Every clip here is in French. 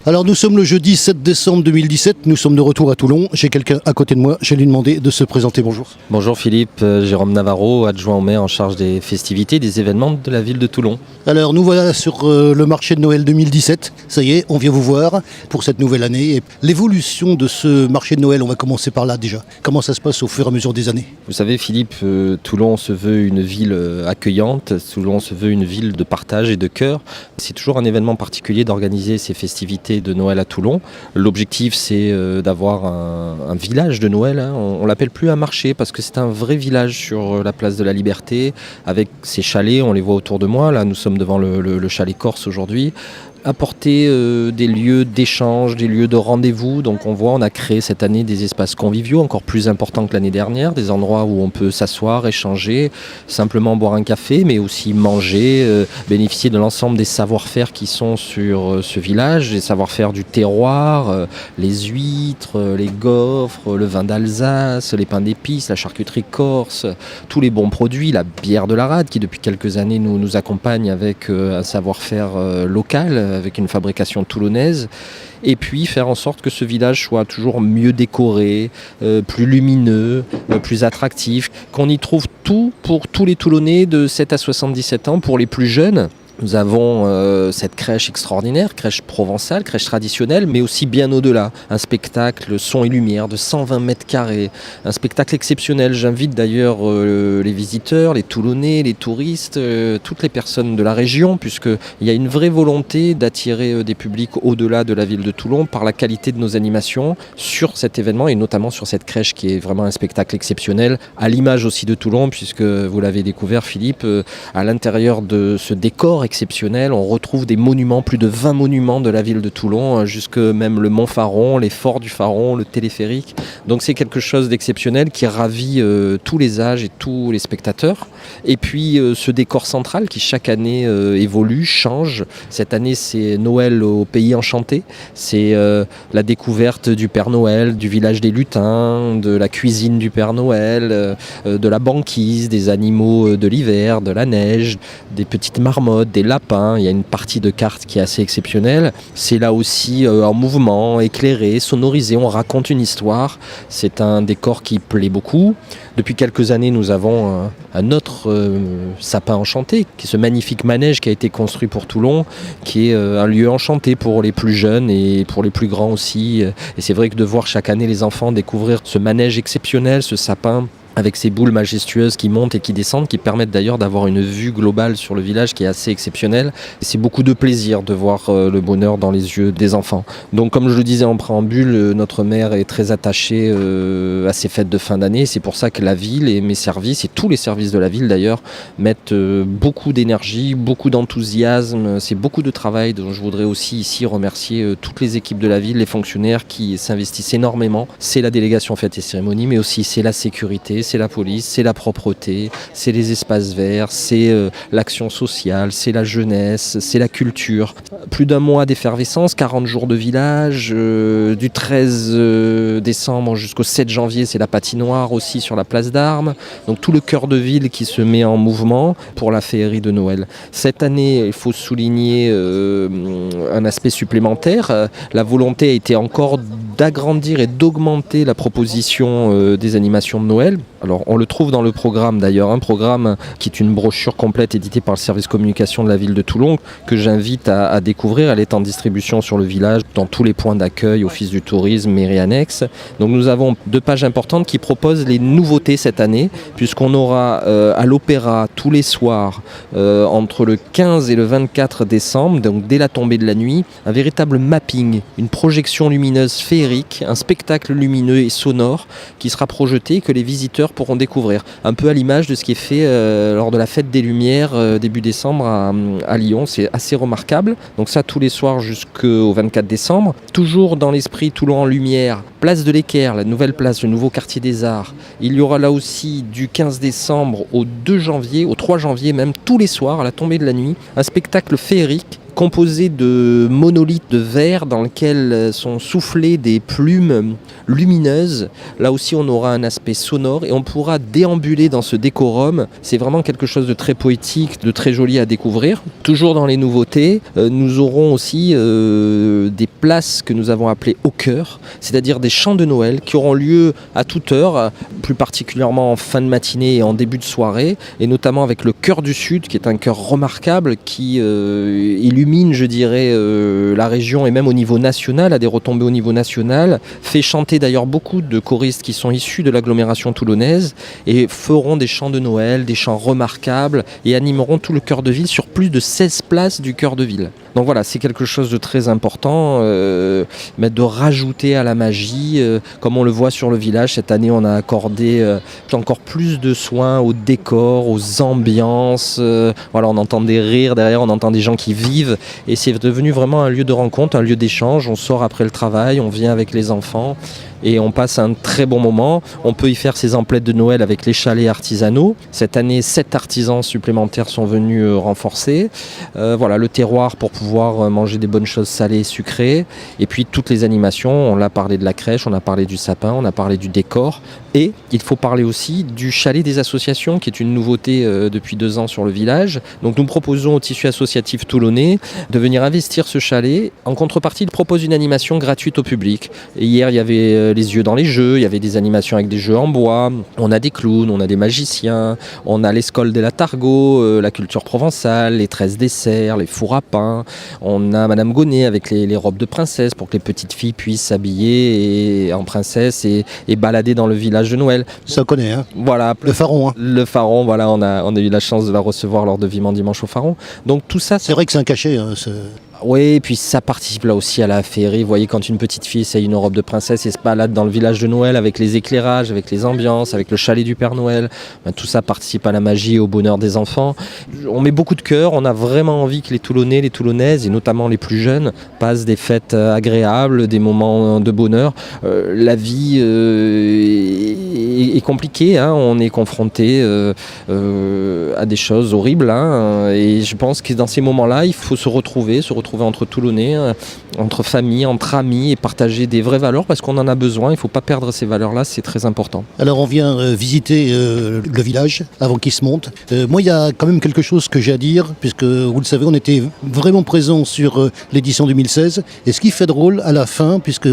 Alors nous sommes le jeudi 7 décembre 2017, nous sommes de retour à Toulon. J'ai quelqu'un à côté de moi, je vais lui demander de se présenter. Bonjour. Bonjour Philippe, Jérôme Navarro, adjoint au maire en charge des festivités et des événements de la ville de Toulon. Alors nous voilà sur le marché de Noël 2017. Ça y est, on vient vous voir pour cette nouvelle année. Et l'évolution de ce marché de Noël, on va commencer par là déjà. Comment ça se passe au fur et à mesure des années? Vous savez Philippe, Toulon se veut une ville accueillante, Toulon se veut une ville de partage et de cœur. C'est toujours un événement particulier d'organiser ces festivités de Noël à Toulon. L'objectif c'est d'avoir un village de Noël, hein. On l'appelle plus un marché parce que c'est un vrai village sur la place de la Liberté avec ses chalets, on les voit autour de moi, là nous sommes devant le chalet corse aujourd'hui. Apporter des lieux d'échange, des lieux de rendez-vous. Donc on a créé cette année des espaces conviviaux encore plus importants que l'année dernière, des endroits où on peut s'asseoir, échanger, simplement boire un café, mais aussi manger, bénéficier de l'ensemble des savoir-faire qui sont sur ce village, des savoir-faire du terroir, les huîtres, les gaufres, le vin d'Alsace, les pains d'épices, la charcuterie corse, tous les bons produits, la bière de la Rade qui depuis quelques années nous accompagne avec un savoir-faire local, avec une fabrication toulonnaise, et puis faire en sorte que ce village soit toujours mieux décoré, plus lumineux, plus attractif, qu'on y trouve tout pour tous les Toulonnais de 7 à 77 ans, pour les plus jeunes. Nous avons cette crèche extraordinaire, crèche provençale, crèche traditionnelle, mais aussi bien au-delà. Un spectacle son et lumière de 120 mètres carrés, un spectacle exceptionnel. J'invite d'ailleurs les visiteurs, les Toulonnais, les touristes, toutes les personnes de la région, puisqu'il y a une vraie volonté d'attirer des publics au-delà de la ville de Toulon par la qualité de nos animations sur cet événement et notamment sur cette crèche qui est vraiment un spectacle exceptionnel, à l'image aussi de Toulon, puisque vous l'avez découvert Philippe, à l'intérieur de ce décor exceptionnel, on retrouve des monuments, plus de 20 monuments de la ville de Toulon, jusque même le Mont Faron, les forts du Faron, le téléphérique. Donc c'est quelque chose d'exceptionnel qui ravit tous les âges et tous les spectateurs. Et puis ce décor central qui chaque année évolue, change. Cette année c'est Noël au pays enchanté, c'est la découverte du Père Noël, du village des lutins, de la cuisine du Père Noël, de la banquise, des animaux de l'hiver, de la neige, des petites marmottes, des lapins. Il y a une partie de cartes qui est assez exceptionnelle. C'est là aussi en mouvement, éclairé, sonorisé, on raconte une histoire. C'est un décor qui plaît beaucoup. Depuis quelques années, nous avons un autre sapin enchanté, qui est ce magnifique manège qui a été construit pour Toulon, qui est un lieu enchanté pour les plus jeunes et pour les plus grands aussi. Et c'est vrai que de voir chaque année les enfants découvrir ce manège exceptionnel, ce sapin, avec ces boules majestueuses qui montent et qui descendent, qui permettent d'ailleurs d'avoir une vue globale sur le village qui est assez exceptionnelle. Et c'est beaucoup de plaisir de voir le bonheur dans les yeux des enfants. Donc comme je le disais en préambule, notre maire est très attaché à ces fêtes de fin d'année. C'est pour ça que la ville et mes services, et tous les services de la ville d'ailleurs, mettent beaucoup d'énergie, beaucoup d'enthousiasme. C'est beaucoup de travail dont je voudrais aussi ici remercier toutes les équipes de la ville, les fonctionnaires qui s'investissent énormément. C'est la délégation fêtes et cérémonies, mais aussi c'est la sécurité, c'est la police, c'est la propreté, c'est les espaces verts, c'est l'action sociale, c'est la jeunesse, c'est la culture. Plus d'un mois d'effervescence, 40 jours de village, du 13 décembre jusqu'au 7 janvier, c'est la patinoire aussi sur la place d'Armes. Donc tout le cœur de ville qui se met en mouvement pour la féerie de Noël. Cette année, il faut souligner un aspect supplémentaire. La volonté a été encore d'agrandir et d'augmenter la proposition des animations de Noël. Alors on le trouve dans le programme d'ailleurs, un programme qui est une brochure complète éditée par le service communication de la ville de Toulon que j'invite à découvrir. Elle est en distribution sur le village, dans tous les points d'accueil, office du tourisme, mairie annexe. Donc nous avons 2 pages importantes qui proposent les nouveautés cette année, puisqu'on aura à l'Opéra tous les soirs entre le 15 et le 24 décembre, donc dès la tombée de la nuit, un véritable mapping, une projection lumineuse féerique, un spectacle lumineux et sonore qui sera projeté, que les visiteurs pourront découvrir. Un peu à l'image de ce qui est fait lors de la fête des Lumières début décembre à Lyon. C'est assez remarquable. Donc ça tous les soirs jusqu'au 24 décembre. Toujours dans l'esprit Toulon en lumière, place de l'Équerre, la nouvelle place, le nouveau quartier des Arts. Il y aura là aussi du 15 décembre au 2 janvier, au 3 janvier même, tous les soirs à la tombée de la nuit, un spectacle féerique composé de monolithes de verre dans lesquels sont soufflées des plumes lumineuses. Là aussi, on aura un aspect sonore et on pourra déambuler dans ce décorum. C'est vraiment quelque chose de très poétique, de très joli à découvrir. Toujours dans les nouveautés, nous aurons aussi des places que nous avons appelées au cœur, c'est-à-dire des chants de Noël qui auront lieu à toute heure, plus particulièrement en fin de matinée et en début de soirée, et notamment avec le Chœur du Sud, qui est un chœur remarquable qui illumine, je dirais, la région et même au niveau national, a des retombées au niveau national, fait chanter d'ailleurs beaucoup de choristes qui sont issus de l'agglomération toulonnaise et feront des chants de Noël, des chants remarquables et animeront tout le cœur de ville sur plus de 16 places du cœur de ville. Donc voilà, c'est quelque chose de très important, mais de rajouter à la magie, comme on le voit sur le village. Cette année, on a accordé encore plus de soins au décor, aux ambiances. Voilà, on entend des rires derrière, on entend des gens qui vivent. Et c'est devenu vraiment un lieu de rencontre, un lieu d'échange. On sort après le travail, on vient avec les enfants et on passe un très bon moment. On peut y faire ses emplettes de Noël avec les chalets artisanaux. Cette année, 7 artisans supplémentaires sont venus renforcer. Voilà, le terroir pour pouvoir manger des bonnes choses salées et sucrées. Et puis toutes les animations, on a parlé de la crèche, on a parlé du sapin, on a parlé du décor. Et il faut parler aussi du chalet des associations, qui est une nouveauté depuis 2 ans sur le village. Donc nous proposons au tissu associatif toulonnais de venir investir ce chalet. En contrepartie, il propose une animation gratuite au public. Et hier, il y avait les yeux dans les jeux, il y avait des animations avec des jeux en bois, on a des clowns, on a des magiciens, on a l'école de la Targot, la culture provençale, les 13 desserts, les fours à pain, on a Madame Gonnet avec les robes de princesse pour que les petites filles puissent s'habiller en princesse et balader dans le village de Noël. Ça connaît, hein. Voilà. Le Pharon, hein. Le Pharon, voilà, on a eu la chance de la recevoir lors de Vivement Dimanche au Pharon. Donc tout ça, C'est vrai que c'est un cachet, hein, oui, et puis ça participe là aussi à la féerie. Vous voyez, quand une petite fille essaye une robe de princesse et se balade dans le village de Noël avec les éclairages, avec les ambiances, avec le chalet du Père Noël, tout ça participe à la magie et au bonheur des enfants. On met beaucoup de cœur, on a vraiment envie que les Toulonnais, les Toulonnaises, et notamment les plus jeunes, passent des fêtes agréables, des moments de bonheur. La vie est compliquée, hein. On est confronté à des choses horribles, hein. Et je pense que dans ces moments-là, il faut se retrouver entre Toulonnais, entre familles, entre amis et partager des vraies valeurs parce qu'on en a besoin. Il ne faut pas perdre ces valeurs-là, c'est très important. Alors on vient visiter le village avant qu'il se monte. Moi, il y a quand même quelque chose que j'ai à dire, puisque vous le savez, on était vraiment présents sur l'édition 2016. Et ce qui fait drôle à la fin, puisque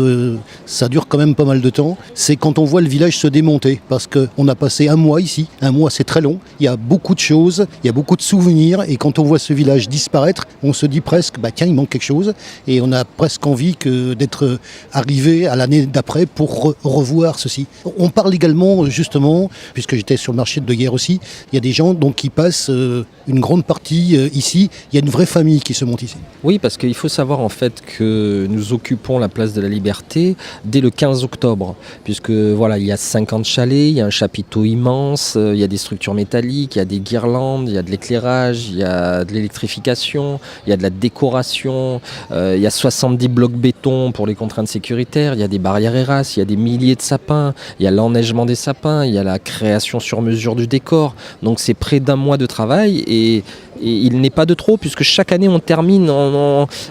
ça dure quand même pas mal de temps, c'est quand on voit le village se démonter. Parce qu'on a passé un mois ici. Un mois, c'est très long. Il y a beaucoup de choses, il y a beaucoup de souvenirs. Et quand on voit ce village disparaître, on se dit presque, tiens, il manque quelque chose. Et on a presque envie d'être arrivé à l'année d'après pour revoir ceci. On parle également, justement, puisque j'étais sur le marché de hier aussi, il y a des gens donc, qui passent une grande partie ici. Il y a une vraie famille qui se monte ici. Oui, parce qu'il faut savoir en fait que nous occupons la place de la Liberté dès le 15 octobre, puisque voilà, il y a 50 chalets, il y a un chapiteau immense, il y a des structures métalliques, il y a des guirlandes, il y a de l'éclairage, il y a de l'électrification, il y a de la décoration, il y a 70 blocs béton pour les contraintes sécuritaires, il y a des barrières ERAS, il y a des milliers de sapins, il y a l'enneigement des sapins, il y a la création sur mesure du décor. Donc c'est près d'1 mois de travail et il n'est pas de trop puisque chaque année on termine,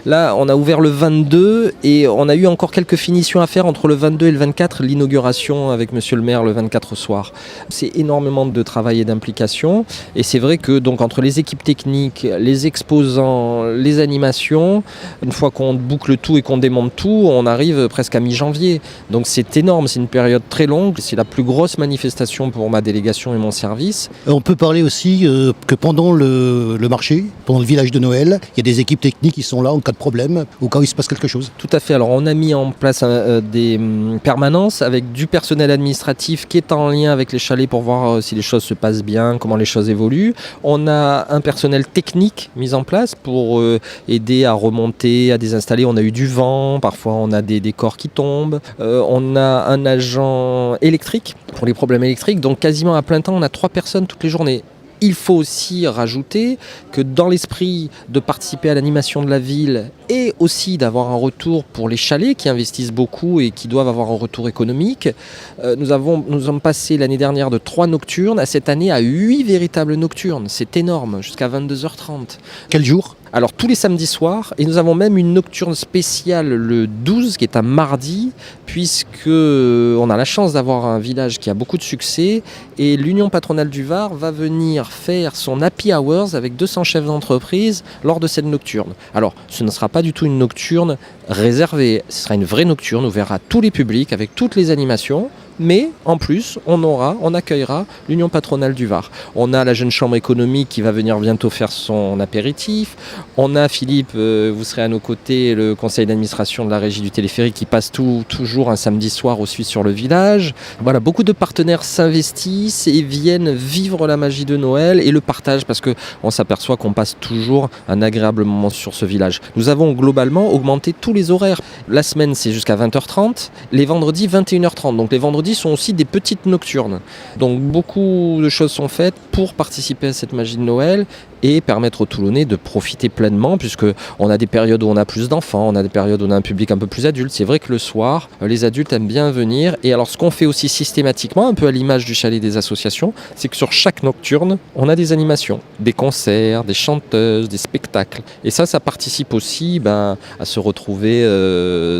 là on a ouvert le 22 et on a eu encore quelques finitions à faire entre le 22 et le 24, l'inauguration avec monsieur le maire le 24 au soir. C'est énormément de travail et d'implication et c'est vrai que donc entre les équipes techniques, les exposants, les animations, une fois qu'on boucle tout et qu'on démonte tout, on arrive presque à mi-janvier. Donc c'est énorme, c'est une période très longue, c'est la plus grosse manifestation pour ma délégation et mon service. On peut parler aussi que pendant le marché, pendant le village de Noël, il y a des équipes techniques qui sont là en cas de problème, au cas où il se passe quelque chose. Tout à fait, alors on a mis en place des permanences avec du personnel administratif qui est en lien avec les chalets pour voir si les choses se passent bien, comment les choses évoluent. On a un personnel technique mis en place pour aider à remonter, à désinstaller. On a eu du vent, parfois on a des décors qui tombent. On a un agent électrique pour les problèmes électriques, donc quasiment à plein temps on a 3 personnes toutes les journées. Il faut aussi rajouter que dans l'esprit de participer à l'animation de la ville et aussi d'avoir un retour pour les chalets qui investissent beaucoup et qui doivent avoir un retour économique, nous sommes passé l'année dernière de 3 nocturnes à cette année à 8 véritables nocturnes. C'est énorme, jusqu'à 22h30. Quel jour ? Alors tous les samedis soirs, et nous avons même une nocturne spéciale le 12 qui est un mardi, puisque on a la chance d'avoir un village qui a beaucoup de succès et l'Union patronale du Var va venir faire son Happy Hours avec 200 chefs d'entreprise lors de cette nocturne. Alors ce ne sera pas du tout une nocturne réservée, ce sera une vraie nocturne ouverte à tous les publics avec toutes les animations. Mais en plus, on accueillera l'Union patronale du Var. On a la jeune chambre économique qui va venir bientôt faire son apéritif. On a Philippe, vous serez à nos côtés, le conseil d'administration de la régie du téléphérique qui passe toujours un samedi soir aussi sur le village. Voilà, beaucoup de partenaires s'investissent et viennent vivre la magie de Noël et le partage parce qu'on s'aperçoit qu'on passe toujours un agréable moment sur ce village. Nous avons globalement augmenté tous les horaires. La semaine, c'est jusqu'à 20h30. Les vendredis, 21h30. Donc les vendredis sont aussi des petites nocturnes. Donc beaucoup de choses sont faites pour participer à cette magie de Noël et permettre aux Toulonnais de profiter pleinement puisque on a des périodes où on a plus d'enfants, on a des périodes où on a un public un peu plus adulte. C'est vrai que le soir, les adultes aiment bien venir et alors ce qu'on fait aussi systématiquement, un peu à l'image du chalet des associations, c'est que sur chaque nocturne, on a des animations, des concerts, des chanteuses, des spectacles. Et ça participe aussi à se retrouver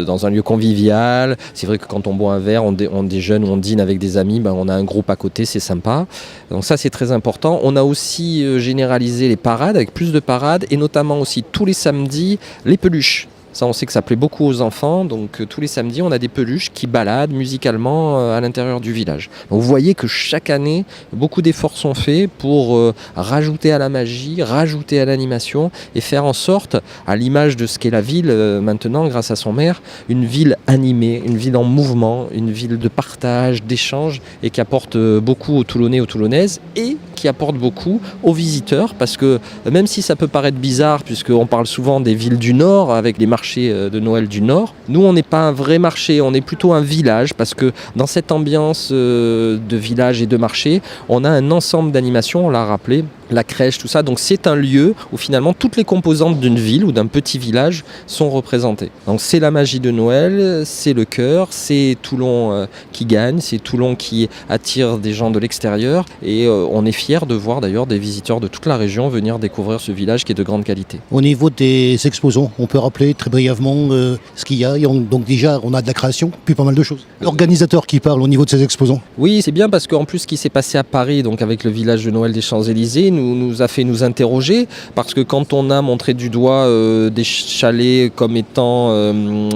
dans un lieu convivial. C'est vrai que quand on boit un verre, on déjeune ou on dîne avec des amis, on a un groupe à côté, c'est sympa. Donc ça c'est très important. On a aussi généralisé les parades avec plus de parades et notamment aussi tous les samedis les peluches. Ça, on sait que ça plaît beaucoup aux enfants, donc tous les samedis, on a des peluches qui baladent musicalement à l'intérieur du village. Donc, vous voyez que chaque année, beaucoup d'efforts sont faits pour rajouter à la magie, rajouter à l'animation et faire en sorte, à l'image de ce qu'est la ville maintenant, grâce à son maire, une ville animée, une ville en mouvement, une ville de partage, d'échange et qui apporte beaucoup aux Toulonnais, aux Toulonnaises et qui apporte beaucoup aux visiteurs parce que même si ça peut paraître bizarre puisqu'on parle souvent des villes du Nord avec les marchés de Noël du Nord, nous on n'est pas un vrai marché, on est plutôt un village parce que dans cette ambiance de village et de marché, on a un ensemble d'animations, on l'a rappelé, la crèche, tout ça. Donc c'est un lieu où finalement toutes les composantes d'une ville ou d'un petit village sont représentées. Donc c'est la magie de Noël, c'est le cœur, c'est Toulon qui gagne, c'est Toulon qui attire des gens de l'extérieur et on est fiers de voir d'ailleurs des visiteurs de toute la région venir découvrir ce village qui est de grande qualité. Au niveau des exposants, on peut rappeler très brièvement ce qu'il y a. Donc déjà, on a de la création, puis pas mal de choses. L'organisateur qui parle au niveau de ces exposants. Oui, c'est bien parce qu'en plus ce qui s'est passé à Paris, donc avec le village de Noël des Champs-Élysées, nous a fait nous interroger parce que quand on a montré du doigt des chalets comme étant,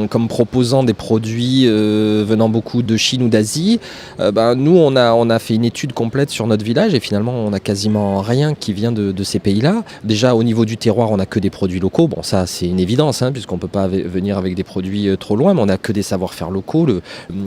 comme proposant des produits venant beaucoup de Chine ou d'Asie, nous on a fait une étude complète sur notre village et finalement on n'a quasiment rien qui vient de ces pays-là. Déjà au niveau du terroir, on n'a que des produits locaux. Bon, ça c'est une évidence puisqu'on ne peut pas venir avec des produits trop loin, mais on n'a que des savoir-faire locaux,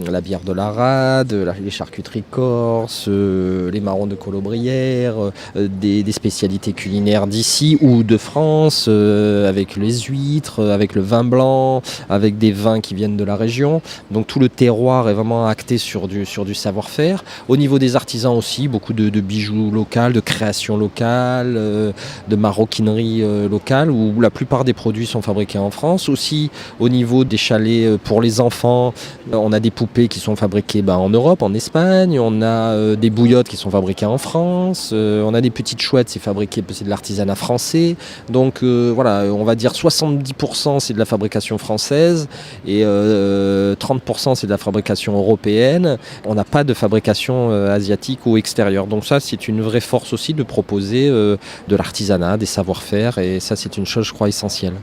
la bière de la Rade, les charcuteries corses, les marrons de Colobrières, des spécialités culinaires d'ici ou de France, avec les huîtres, avec le vin blanc, avec des vins qui viennent de la région. Donc tout le terroir est vraiment acté sur du savoir-faire. Au niveau des artisans aussi, beaucoup de bijoux locaux, de création locale, de maroquinerie locale, où la plupart des produits sont fabriqués en France. Aussi au niveau des chalets pour les enfants, on a des poupées qui sont fabriquées en Europe, en Espagne, on a des bouillottes qui sont fabriquées en France, on a des petites chouettes, c'est de l'artisanat français. Donc voilà, on va dire 70% c'est de la fabrication française et 30% c'est de la fabrication européenne. On n'a pas de fabrication asiatique ou extérieure. Donc ça c'est une vraie force aussi de proposer de l'artisanat, des savoir-faire et ça c'est une chose je crois essentielle.